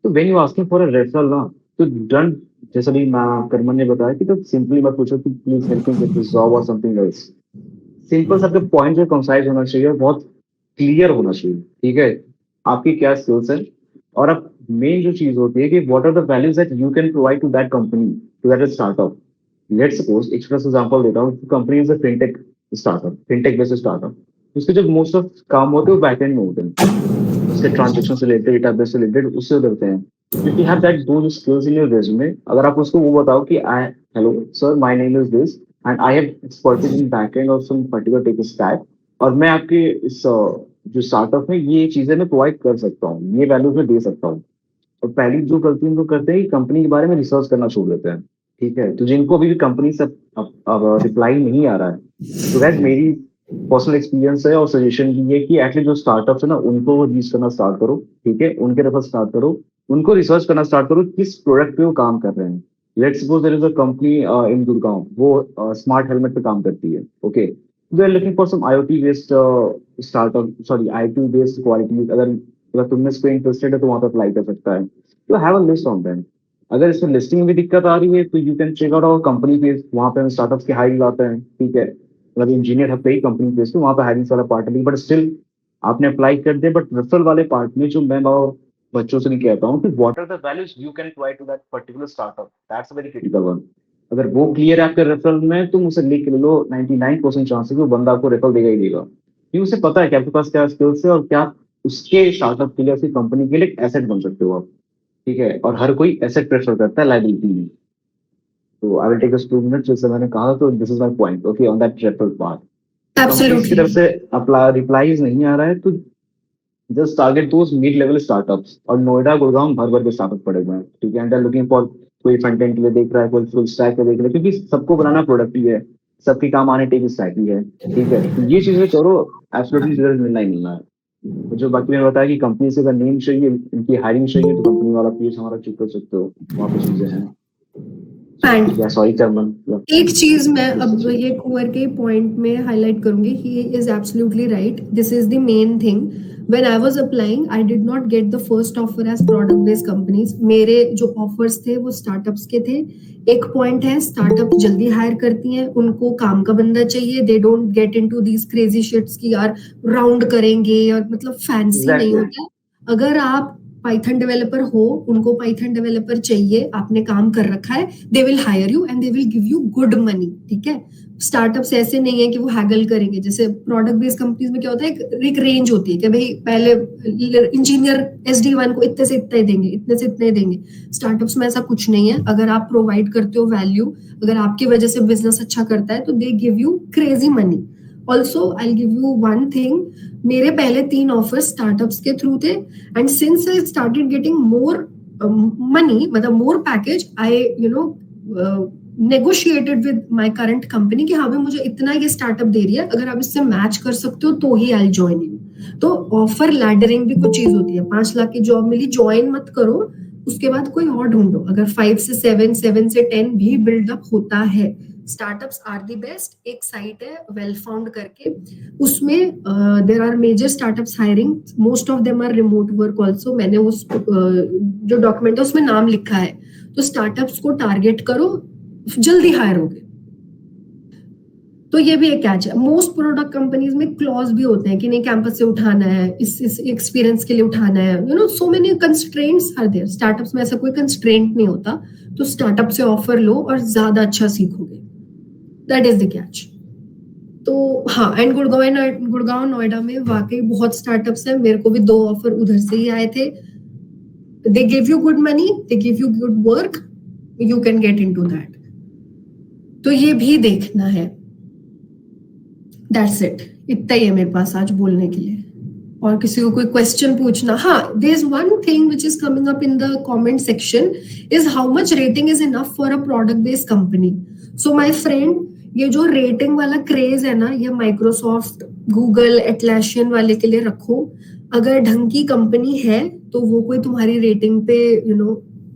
तो when you asking for a referral ना, तो डन, जैसा भी करमन ने बताया कि तो सिंपली मत पूछो कि please help me get this job और समथिंग एल्स। सिंपल सा पॉइंट जो कंसाइज होना चाहिए, बहुत क्लियर होना चाहिए, ठीक है, आपकी क्या स्किल्स है, और अब मेन जो चीज होती है कि what are the values that you can provide to that company, to that startup. Let's suppose express example देता हूँ, company is a fintech startup, fintech based startup, उसके जो मोस्ट ऑफ काम होते हैं वो बैकएंड में होते हैं, उसके ट्रांजेक्शन से रिलेटेड, डेटाबेस से रिलेटेड, उससे करते हैं। If you have that those skills in your resume, अगर आप उसको वो बताओ कि hello sir, my name is this and I have expertise in backend or some particular tech stack, और मैं आपके इस जो स्टार्टअप में ये चीजें मैं प्रोवाइड कर सकता हूँ, ये वैल्यूज में दे सकता हूँ। और पहली जो गलती हम लोग करते हैं कि कंपनी के बारे में रिसर्च करना छोड़ देते हैं, ठीक है, तो जिनको अभी भी कंपनी से अब रिप्लाई नहीं आ रहा है, तो गाइस मेरी पर्सनल एक्सपीरियंस है और सजेशन भी है कि एटलीस्ट जो स्टार्टअप्स है ना उनको रीच करना स्टार्ट करो, ठीक है, उनके तरफ स्टार्ट करो, उनको रिसर्च करना स्टार्ट करो किस प्रोडक्ट पे वो काम कर रहे हैं। Let's suppose there is a company in Gurgaon, वो स्मार्ट हेलमेट पे काम करती है, okay, they are looking for some IoT based startup, sorry IT based quality. अगर तुम में इस पे इंटरेस्टेड है तो वहां पे अप्लाई कर सकता है। तो have a list on them. अगर इसमें लिस्टिंग में भी दिक्कत आ रही है तो you can check out our company page, वहां पे हम स्टार्टअप्स की हायरिंग लाते हैं, ठीक है, मतलब इंजीनियर है कई कंपनी पेज तो वहां पे हायरिंग वाला पार्ट नहीं, बट स्टिल आपने अप्लाई कर दिया। बट रेफरल वाले पार्ट में जो मैं और बच्चों से भी कहता हूँ कि what are the values you can provide to that particular startup, that's a very critical one. अगर वो क्लियर है आपके रेफरल में तो मुझसे लिख ले लो, 99% चांस है कि वो बंदा आपको रेफरल देगा ही देगा, क्योंकि उसे पता है कि आपके पास क्या स्किल्स है और क्या उसके स्टार्टअप के लिए, उसकी कंपनी के लिए एक एसेट बन सकते हो आप, ठीक है। और हर कोई एसेट प्रेफर करता है लायबिलिटी में। तो I will take us 2 minutes, जैसे मैंने कहा, तो this is my point, okay, on that referral part. Companies की Absolutely. तरफ से अप्लाई रिप्लाईज नहीं आ रहा है तो जस्ट टारगेट दोस मिड लेवल स्टार्टअप्स, और नोएडा गुड़गांव भर भर के स्टार्टअप पड़े हुए हैं, ठीक है। एंड आर लुकिंग फॉर, कोई फ्रंट एंड के लिए देख रहा है, कोई फुल स्टैक के देख रहा है, क्योंकि सबको बनाना प्रोडक्ट ही है, सबके काम आने टेक स्टैक ही है, ठीक है। तो ये चीजें करो, एब्सोल्युटली रिजल्ट मिलना ही मिलना है। तो जो बाकी मैंने बताया कि कंपनी से अगर नेम चाहिए, इनकी हायरिंग चाहिए, तो कंपनी वाला पेज हमारा चेक कर सकते हो, वहाँ पे चीजें हैं। And या सॉरी चर्मन, एक चीज मैं अब ये कुंवर के पॉइंट में हाईलाइट करूंगी, he is absolutely right, this is the main thing. When I was applying I did not get the first offer as product based companies. मेरे जो ऑफर्स थे वो स्टार्टअप्स के थे। एक पॉइंट है, स्टार्टअप जल्दी हायर करती हैं, उनको काम का बंदा चाहिए, they don't get into these crazy sheets की यार राउंड करेंगे, और मतलब फैंसी नहीं होता। अगर आप पाइथन डेवलपर हो, उनको पाइथन डेवलपर चाहिए, आपने काम कर रखा है, they will hire you and they will give you good money, ठीक है। स्टार्टअप्स ऐसे नहीं है कि वो हैगल करेंगे, जैसे प्रोडक्ट बेस्ड कंपनीज में क्या होता है, एक रेंज होती है कि भाई पहले इंजीनियर SD1 को इतने से इतना ही देंगे, इतने से इतने ही देंगे। स्टार्टअप्स में ऐसा कुछ नहीं है। अगर आप प्रोवाइड करते हो वैल्यू, अगर आपकी वजह से बिजनेस अच्छा करता है, तो they give you crazy money. Also I give you one thing, मेरे पहले 3 ऑफर्स स्टार्टअप्स के थ्रू थे, and since I started getting more money, मतलब more package, I negotiated with my current company कि हाँ भाई मुझे इतना ये स्टार्टअप दे रही है, अगर आप इससे मैच कर सकते हो तो ही आई ज्वाइन यू। तो ऑफर लैडरिंग भी कुछ चीज होती है। 5 लाख की जॉब मिली, ज्वाइन मत करो, उसके बाद कोई और ढूंढो। अगर 5 से 7, 7 से 10 भी बिल्डअप होता है। Startups are the best. एक साइट है वेल फाउंड करके, उसमें there are major startups hiring, most of them are remote work also. मैंने उस जो डॉक्यूमेंट है उसमें नाम लिखा है। तो स्टार्टअप्स को टारगेट करो, जल्दी हायर होगे। तो ये भी एक कैच है। मोस्ट प्रोडक्ट कंपनीज में क्लॉज भी होते हैं कि नहीं कैंपस से उठाना है, इस एक्सपीरियंस के लिए उठाना है, so many constraints are there. Startups में ऐसा कोई कंस्ट्रेंट नहीं होता। तो स्टार्टअप से ऑफर लो और ज्यादा अच्छा सीखोगे, दैट इज द कैच। तो हाँ, एंड गुड़गांव नोएडा में वाकई बहुत स्टार्टअप्स हैं। मेरे को भी 2 ऑफर उधर से ही आए थे। दे give you good money, they give you good work, you can get into that. तो ये भी देखना है। दैट्स इट, इतना ही है मेरे पास आज बोलने के लिए। और किसी को कोई क्वेश्चन पूछना, हाँ, there is one thing which is coming up in the comment section, is how much rating is enough for a product based company. So my friend, ये जो रेटिंग वाला क्रेज है ना, ये माइक्रोसॉफ्ट, गूगल, एटलासियन वाले के लिए रखो। अगर ढंग की कंपनी है तो वो कोई तुम्हारी रेटिंग पे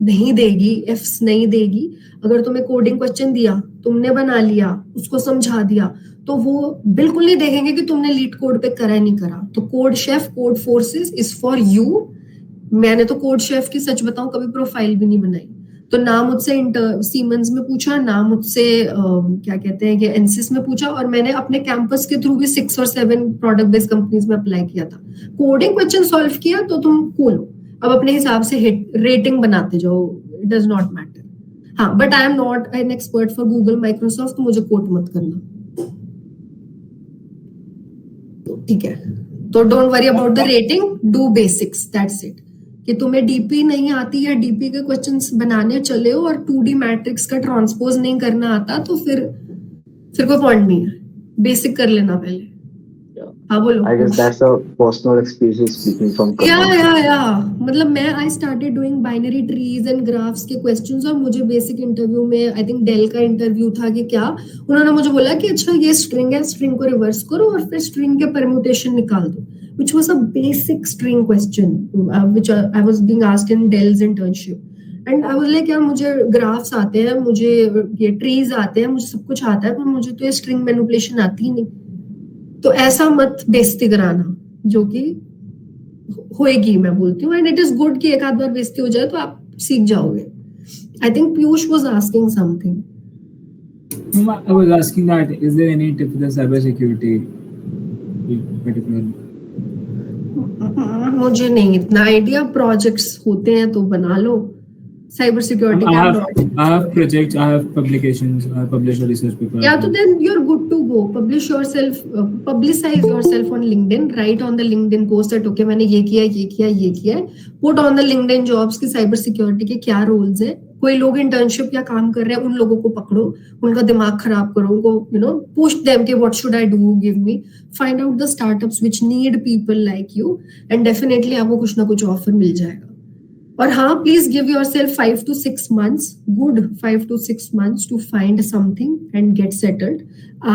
नहीं देगी, एफ्स नहीं देगी। अगर तुम्हें कोडिंग क्वेश्चन दिया, तुमने बना लिया, उसको समझा दिया, तो वो बिल्कुल नहीं देखेंगे कि तुमने लीड कोड पे करा नहीं करा। तो code chef, code forces is for you. मैंने तो कोड शेफ की सच बताऊं कभी प्रोफाइल भी नहीं बनाई। तो ना मुझसे सीमेंस में पूछा, ना मुझसे क्या कहते हैं कि एनसिस में पूछा, और मैंने अपने कैंपस के थ्रू भी 6 और 7 प्रोडक्ट बेस्ड कंपनीज में अप्लाई किया था। कोडिंग क्वेश्चन सॉल्व किया तो तुम कूल हो। अब अपने हिसाब से रेटिंग बनाते जाओ, इट डज नॉट मैटर। हाँ, but I am not an expert for Google, Microsoft, तो मुझे कोट मत करना, ठीक है। तो don't worry about the rating, do basics, that's it. कि तुम्हें डीपी नहीं आती या डीपी के क्वेश्चंस बनाने चले हो और 2D मैट्रिक्स का ट्रांसपोज नहीं करना आता, तो फिर कोई पॉइंट नहीं है। बेसिक कर लेना पहले। हाँ बोलो। I guess that's a personal experience speaking from Kamal. या मतलब मैं आई started doing binary trees and graphs के क्वेश्चंस, और मुझे बेसिक इंटरव्यू में आई थिंक डेल का इंटरव्यू था कि क्या, उन्होंने मुझे बोला कि अच्छा ये स्ट्रिंग है, स्ट्रिंग को रिवर्स करो और फिर स्ट्रिंग के परम्यूटेशन निकाल दो, which was a basic string question which I was being asked in Dell's internship. And I was like यार मुझे ग्राफ्स आते हैं, मुझे ये ट्रीज आते हैं, मुझे सब कुछ आता है, पर मुझे तो ये स्ट्रिंग मैनिपुलेशन आती ही नहीं। तो ऐसा मत बेइज्जती कराना, जो कि होएगी, मैं बोलती हूँ। एंड इट इज गुड कि एक आध बार बेइज्जती हो जाए तो आप सीख जाओगे। I think Piyush was asking something. I was asking that is there any tip for the cybersecurity particularly? मुझे नहीं इतना आइडिया, प्रोजेक्ट्स होते हैं तो बना लो। Cyber security I have projects, I have publications, I publish a research paper. Yeah, so then you're good to go. Publish yourself, publicize yourself on LinkedIn. Write on the LinkedIn post that okay मैंने ये किया, ये किया, ये किया है। Put on the LinkedIn jobs की cyber security के क्या रोल्स है। कोई लोग इंटर्नशिप या काम कर रहे हैं, उन लोगों को पकड़ो, उनका दिमाग खराब करो, उनको push them कि what should I do, give me. Find out the startups which need people like you, and definitely आपको कुछ ना कुछ ऑफर मिल जाएगा। और हाँ, please give yourself 5 to 6 months, good 5 to 6 months to find something and get settled.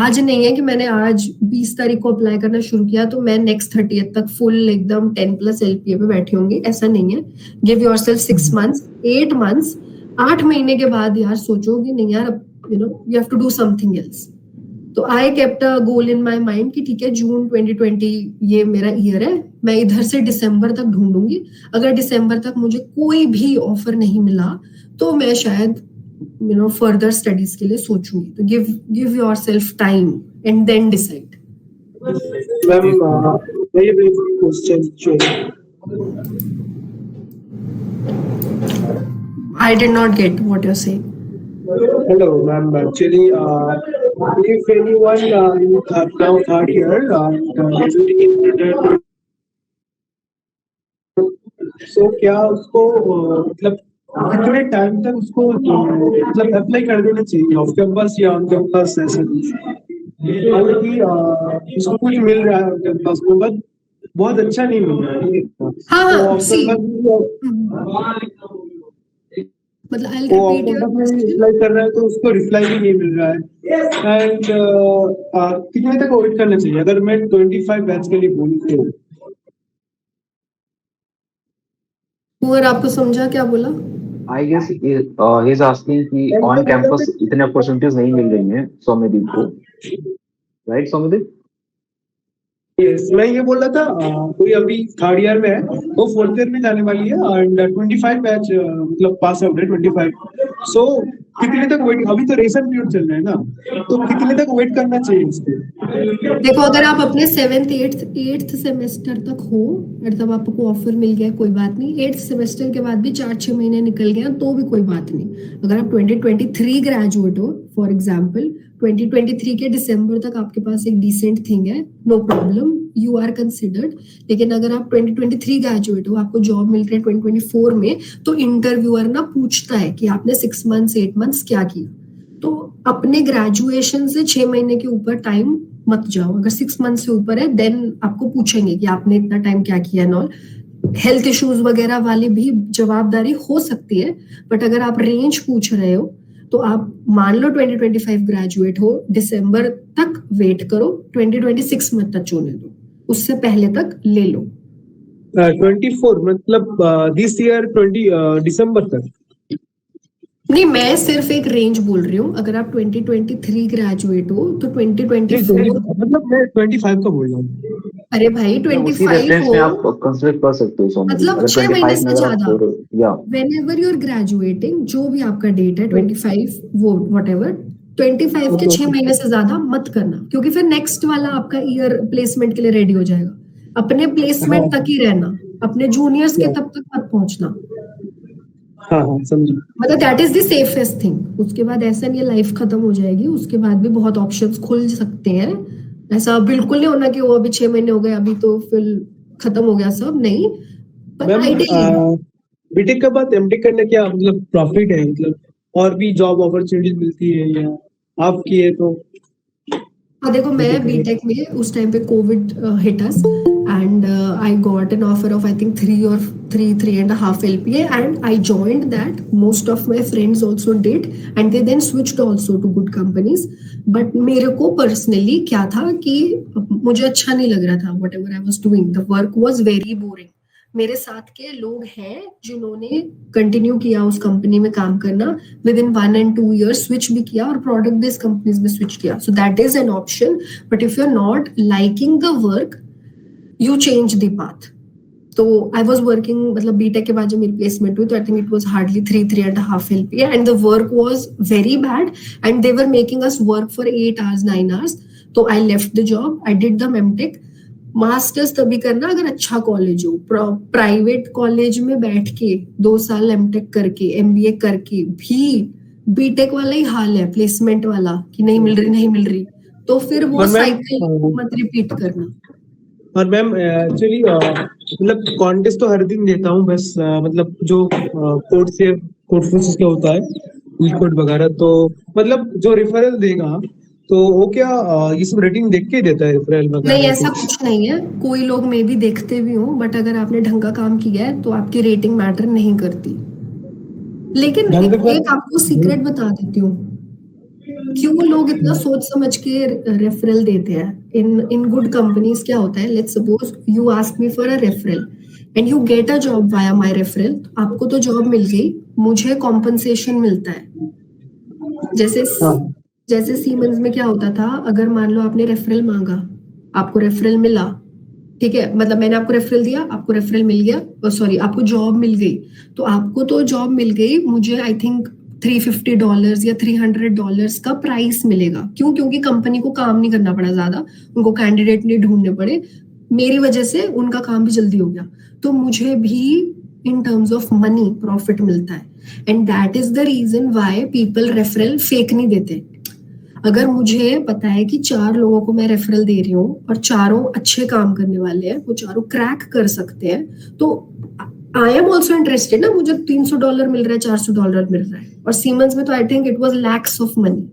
आज नहीं है कि मैंने आज 20 तारीख को अप्लाई करना शुरू किया तो मैं नेक्स्ट 30th तक फुल एकदम 10+ LPA पे बैठी होंगी, ऐसा नहीं है। गिव योरसेल्फ 6 months, 8 months, 8 महीने के बाद यार सोचोगे नहीं यार, you have to do something else. तो I kept a goal in my mind कि ठीक है, जून 2020 ये मेरा ईयर है, मैं इधर से दिसंबर तक ढूंढूंगी। अगर दिसंबर तक मुझे कोई भी ऑफर नहीं मिला तो मैं शायद फर्दर स्टडीज के लिए सोचूंगी। तो give yourself time and then decide. very good question. I did not get what you're saying. Hello, ma'am. Actually, if anyone in now third year so क्या उसको मतलब कितने टाइम तक उसको मतलब अप्लाई कर देना चाहिए ऑफ कैंपस या ऑन कैंपस ऐसा कुछ? हालांकि उसको कुछ मिल रहा है ऑन कैंपस को, बट बहुत अच्छा नहीं मिल रहा है। हाँ, see. मतलब I'll वो repeat your question. रिप्लाई कर रहा है तो उसको रिप्लाई भी नहीं मिल रहा है। एंड कितने तक वेट करना चाहिए अगर मैं 25 बैच के लिए बोलूं तो? और आपको समझा क्या बोला? I guess he is asking कि on campus इतने opportunities नहीं मिल रही हैं सौम्यदीप को, right सौम्यदीप? यस, मैं ये बोल रहा था कोई अभी थर्ड ईयर में है, वो फोर्थ ईयर में जाने वाली है एंड 25 बैच मतलब पास आउट है 25। सो कितने तक वेट, अभी तो रेशन पीरियड चल रहा है ना, तो कितने तक वेट करना चाहिए उसको? देखो, अगर आप अपने 7th 8th सेमेस्टर तक हो और तब आपको ऑफर मिल गया, कोई बात नहीं। 8th सेमेस्टर के बाद भी 4-6 महीने निकल गया तो भी कोई बात नहीं। अगर आप 2023 ग्रेजुएट हो, फॉर एग्जांपल 2023 के दिसंबर तक आपके पास एक डिसेंट थिंग है, no problem, you are considered. लेकिन अगर आप 2023 ग्रेजुएट हो, आपको जॉब मिल रही है 2024 में, तो इंटरव्यूअर ना पूछता है कि आपने 6 months 8 months क्या किया। तो अपने ग्रेजुएशन से 6 महीने के ऊपर टाइम मत जाओ। अगर 6 months से ऊपर है देन आपको पूछेंगे कि आपने इतना टाइम क्या किया एंड ऑल। हेल्थ इश्यूज वगैरह वाली भी जवाबदारी हो सकती है, बट अगर आप रेंज पूछ रहे हो तो आप मान लो 2025 ग्रेजुएट हो, दिसंबर तक वेट करो, 2026 मत टच होने दो, उससे पहले तक ले लो। 24 मतलब दिस ईयर 20 दिसंबर तक? नहीं, मैं सिर्फ एक रेंज बोल रही हूँ। अगर आप 2023 ग्रेजुएट हो तो 2024 मतलब मैं 25 का बोल रहा हूँ। अरे भाई 25 हो, आप कंसीडर कर सकते हो सौम्यदीप, मतलब अगर 6 महीने 25 से में ज्यादा। या Whenever you're graduating, जो भी आपका डेट है 25 वो whatever, 25 के 6 महीने से ज्यादा मत करना, क्योंकि फिर नेक्स्ट वाला आपका ईयर प्लेसमेंट के लिए रेडी हो जाएगा। अपने प्लेसमेंट तक ही रहना, अपने जूनियर्स के तब तक मत पहुंचना। हाँ समझा। मतलब that is the safest thing. उसके बाद ऐसा नहीं है लाइफ खत्म हो जाएगी, उसके बाद भी बहुत ऑप्शंस खुल सकते हैं। ऐसा बिल्कुल नहीं होना कि वो अभी 6 महीने हो गए अभी तो फिर खत्म हो गया सब, नहीं। बीटेक के बाद एमटेक करने क्या मतलब प्रॉफिट है, मतलब और भी जॉब अपॉर्चुनिटीज मिलती है या आप किए तो? हाँ देखो, मैं बीटेक में उस टाइम पे covid hit us and I got an offer of I think 3.5 LPA and I joined that. Most of my friends also did and they then switched also to good companies. But मेरे को personally क्या था कि मुझे अच्छा नहीं लग रहा था whatever I was doing. The work was very boring. मेरे साथ के लोग हैं जिन्होंने कंटिन्यू किया उस कंपनी में काम करना, within 1 and 2 years switch भी किया और प्रोडक्ट बेस्ड कंपनीज में स्विच किया. So that is an option. But if you are not liking the work, you change the path. तो आई वॉज वर्किंग, मतलब बीटेक के बाद जब मेरी प्लेसमेंट हुई तो I think it was hardly 3.5 LPA and the work was very bad and they were making us work for 8 hours 9 hours. तो I left the job. I did the MTech. Masters तभी करना अगर अच्छा college हो. Private college में बैठ के 2 साल एमटेक करके MBA करके भी बीटेक वाला ही हाल है, प्लेसमेंट वाला, कि नहीं मिल रही. तो फिर वो और मैम, साइकिल मत रिपीट करना. और मैम एक्चुअली मतलब कॉन्टेस्ट तो हर दिन देता हूँ, बस मतलब जो कोड फोर्सेस का होता है कोड वगैरह, तो मतलब जो रेफरल देगा तो वो क्या ये सब रेटिंग देख के देता है रेफरल वगैरह? नहीं, ऐसा कुछ नहीं है. कोई लोग मे भी देखते भी हों, बट अगर आपने ढंग का काम किया है तो आपकी रेटिंग मैटर नहीं करती. लेकिन एक आपको सीक्रेट बता देती हूँ क्यों लोग इतना सोच समझ के रेफरल देते हैं. इन गुड कंपनीज क्या होता है, let's suppose you ask me for a referral and you get a job via my referral. आपको तो जॉब मिल गई, मुझे कॉम्पनसेशन मिलता है. जैसे सीमेंस में क्या होता था, अगर मान लो आपने रेफरल मांगा, आपको रेफरल मिला, ठीक है, मतलब मैंने आपको रेफरल दिया, आपको रेफरल मिल गया, सॉरी आपको जॉब मिल गई, तो आपको तो जॉब मिल गई, मुझे आई थिंक $350 या $300 का प्राइस मिलेगा. क्यों? क्योंकि कंपनी को काम नहीं करना पड़ा ज्यादा, उनको कैंडिडेट नहीं ढूंढने पड़े, मेरी वजह से उनका काम भी जल्दी हो गया. तो मुझे भी in terms of money profit मिलता है. And that is the reason why people referral fake नहीं देते. अगर मुझे पता है कि 4 लोगों को मैं रेफरल दे रही हूँ और चारों अच्छे काम करने वाले हैं, वो चारों क्रैक कर सकते हैं, तो आई एम ऑल्सो इंटरेस्टेड ना. मुझे $300 मिल रहा है, $400 मिल रहा है, और सीमेंस में तो I think it was lakhs of money.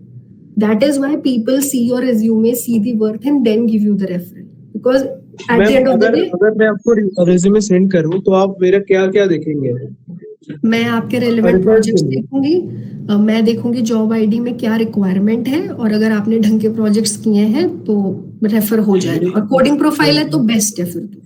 That is why people see your resume, see the worth and then give you the referral. Because at the end of the day, अगर मैं आपको resume send करूँ तो आप मेरा क्या क्या देखेंगे? मैं आपके रेलेवेंट प्रोजेक्ट्स देखूंगी. मैं देखूंगी जॉब आईडी में क्या रिक्वायरमेंट है, और अगर आपने ढंग के प्रोजेक्ट्स किए हैं तो रेफर हो जाएगा. और कोडिंग प्रोफाइल है तो बेस्ट है फिर तो.